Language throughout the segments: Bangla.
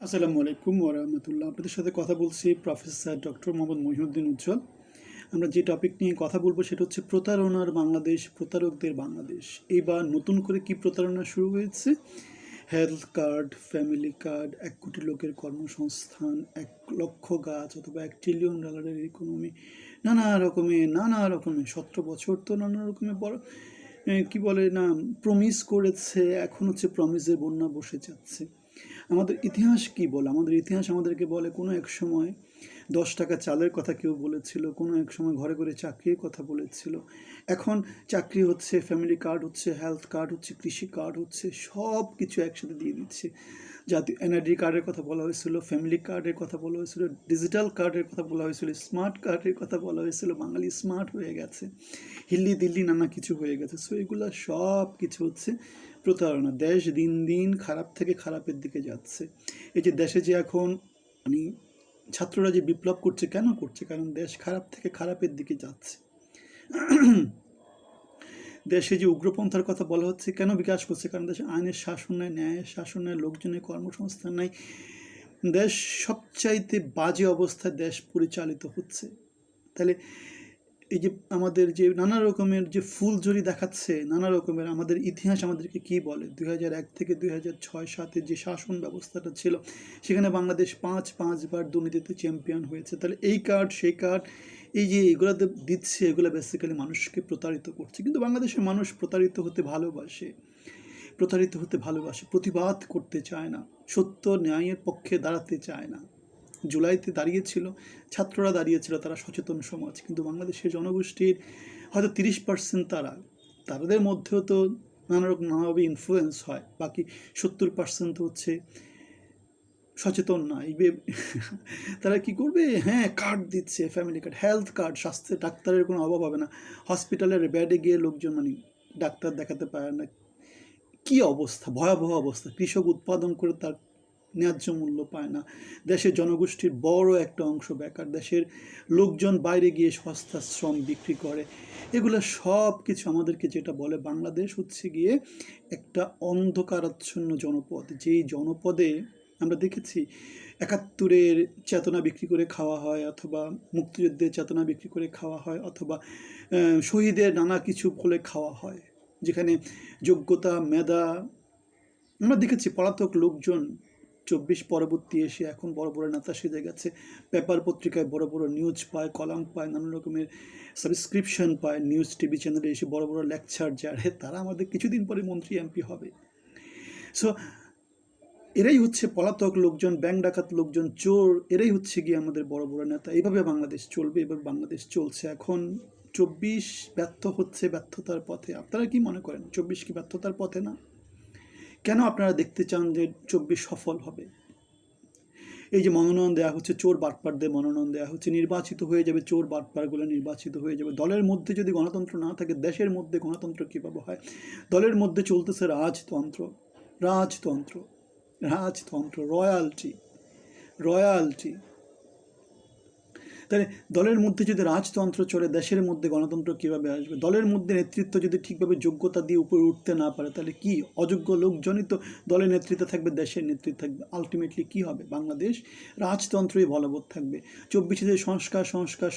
আসসালামু আলাইকুম ওরহমতুল্লাহ। আপনাদের সাথে কথা বলছি প্রফেসর ডক্টর মোহাম্মদ মহিউদ্দিন উজ্জ্বল। আমরা যে টপিক নিয়ে কথা বলবো সেটা হচ্ছে প্রতারণার বাংলাদেশ, প্রতারকদের বাংলাদেশ। এইবার নতুন করে কি প্রতারণা শুরু হয়েছে? হেলথ কার্ড, ফ্যামিলি কার্ড, 1 কোটি লোকের কর্মসংস্থান, 1 লক্ষ গাছ অথবা $1 ট্রিলিয়ন ইকোনমি, নানা রকমের 17 বছর তো নানা রকমের বড় কি বলে না, প্রমিস করেছে। এখন হচ্ছে প্রমিসের বন্যা বসে যাচ্ছে। আমাদের ইতিহাস কি বলে? আমাদের ইতিহাস আমাদেরকে বলে কোনো এক সময় 10 টাকা চালের কথা কেউ বলেছিল, কোনো এক সময় ঘরে ঘরে চাকরির কথা বলেছিল। এখন চাকরি হচ্ছে, ফ্যামিলি কার্ড হচ্ছে, হেলথ কার্ড হচ্ছে, কৃষি কার্ড হচ্ছে, সব কিছু একসাথে দিয়ে দিচ্ছে। জাতীয় এনআইডি কার্ডের কথা বলা হয়েছিল, ফ্যামিলি কার্ডের কথা বলা হয়েছিল, ডিজিটাল কার্ডের কথা বলা হয়েছিল, স্মার্ট কার্ডের কথা বলা হয়েছিল। বাঙালি স্মার্ট হয়ে গেছে, হিল্লি দিল্লি নানা কিছু হয়ে গেছে। সো এগুলো সব কিছু হচ্ছে প্রতারণা। দেশ দিন দিন খারাপ থেকে খারাপের দিকে যাচ্ছে। এই যে দেশে যে এখন মানে ছাত্ররা যে বিপ্লব করছে, কেন করছে? কারণ দেশ খারাপ থেকে খারাপের দিকে যাচ্ছে। দেশে যে উগ্রপন্থার কথা বলা হচ্ছে, কেন বিকাশ করছে? কারণ দেশে আইনের শাসন নাই, ন্যায়ের শাসন নাই, লোকজনের কর্মসংস্থান নাই। দেশ সবচাইতে বাজে অবস্থায় দেশ পরিচালিত হচ্ছে। তাহলে এই যে আমাদের যে নানা রকমের যে ফুলঝুরি দেখাচ্ছে, নানা রকমের আমাদের ইতিহাস আমাদেরকে কি বলে? 2001 থেকে 2006-07 যে শাসন ব্যবস্থাটা ছিল, সেখানে বাংলাদেশ পাঁচবার দুর্নীতিতে চ্যাম্পিয়ন হয়েছে। তাহলে এই কার্ড সেই কার্ড, এই যে এগুলো দিচ্ছে, এগুলো বেসিক্যালি মানুষকে প্রতারিত করছে। কিন্তু বাংলাদেশের মানুষ প্রতারিত হতে ভালোবাসে, প্রতিবাদ করতে চায় না, সত্য ন্যায়ের পক্ষে দাঁড়াতে চায় না। জুলাইতে দাঁড়িয়েছিল, ছাত্ররা দাঁড়িয়েছিল, তারা সচেতন সমাজ। কিন্তু বাংলাদেশের জনগোষ্ঠীর হয়তো 30% তাদের মধ্যেও তো নানাভাবে ইনফ্লুয়েন্স হয়, বাকি 70% হচ্ছে সচেতন না। তারা কি করবে? হ্যাঁ, কার্ড দিচ্ছে, ফ্যামিলি কার্ড, হেলথ কার্ড, স্বাস্থ্যে ডাক্তারের কোনো অভাব হবে না। হসপিটালের বেডে গিয়ে লোকজন ডাক্তার দেখাতে পারে না। কি অবস্থা, ভয়াবহ অবস্থা। কৃষক উৎপাদন করে তার ন্যায্য মূল্য পায় না। দেশের জনগোষ্ঠীর বড় একটা অংশ বেকার। দেশের লোকজন বাইরে গিয়ে সস্তা শ্রম বিক্রি করে। এগুলো সব কিছু আমাদেরকে যেটা বলে, বাংলাদেশ হচ্ছে গিয়ে একটা অন্ধকারাচ্ছন্ন জনপদ। যেই জনপদে আমরা দেখেছি 71-এর চেতনা বিক্রি করে খাওয়া হয়, অথবা মুক্তিযুদ্ধের চেতনা বিক্রি করে খাওয়া হয়, অথবা শহীদের নানা কিছু বলে খাওয়া হয়, যেখানে যোগ্যতা, মেধা, আমরা দেখেছি পলাতক লোকজন 24 পরবর্তী এসে এখন বড় বড় নেতা সেজে গেছে। পেপার পত্রিকায় বড় বড় নিউজ পায়, কলাম পায়, নানা রকমের সাবস্ক্রিপশন পায়, নিউজ টিভি চ্যানেলে এসে বড় বড় লেকচার জারে। তারা আমাদের কিছুদিন পরে মন্ত্রী এমপি হবে। সো এরাই হচ্ছে পলাতক লোকজন, ব্যাংক ডাকাত লোকজন, চোর। এরাই হচ্ছে গিয়ে আমাদের বড় বড় নেতা। এইভাবে বাংলাদেশ চলবে, এভাবে বাংলাদেশ চলছে। এখন 24 ব্যর্থ হচ্ছে, ব্যর্থতার পথে। আপনারা কি মনে করেন 24 কি ব্যর্থতার পথে না? কেন আপনারা দেখতে চান যে 24 সফল হবে? এই যে মনোনয়ন দেওয়া হচ্ছে, চোর বাটপারদের মনোনয়ন দেওয়া হচ্ছে, নির্বাচিত হয়ে যাবে চোর বাটপারগুলো, নির্বাচিত হয়ে যাবে। দলের মধ্যে যদি গণতন্ত্র না থাকে, দেশের মধ্যে গণতন্ত্র কীভাবে হয়? দলের মধ্যে চলতেছে রাজতন্ত্র, রাজতন্ত্র, রাজতন্ত্র, রয়্যালটি। তাহলে দলের মধ্যে যদি রাজতন্ত্র চলে, দেশের মধ্যে গণতন্ত্র কীভাবে আসবে? দলের মধ্যে নেতৃত্ব যদি ঠিকভাবে যোগ্যতা দিয়ে উপরে উঠতে না পারে, তাহলে কি? অযোগ্য লোকজনই তো দলের নেতৃত্বে থাকবে, দেশের নেতৃত্বে থাকবে। আলটিমেটলি কি হবে? বাংলাদেশ রাজতন্ত্রই বলবৎ থাকবে। 24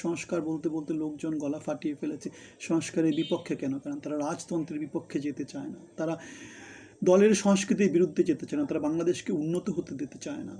সংস্কার বলতে বলতে লোকজন গলা ফাটিয়ে ফেলেছে। সংস্কারের বিপক্ষে কেন? কারণ তারা রাজতন্ত্রের বিপক্ষে যেতে চায় না, তারা দলের সংস্কৃতির বিরুদ্ধে যেতে চায় না, তারা বাংলাদেশকে উন্নত হতে দিতে চায় না।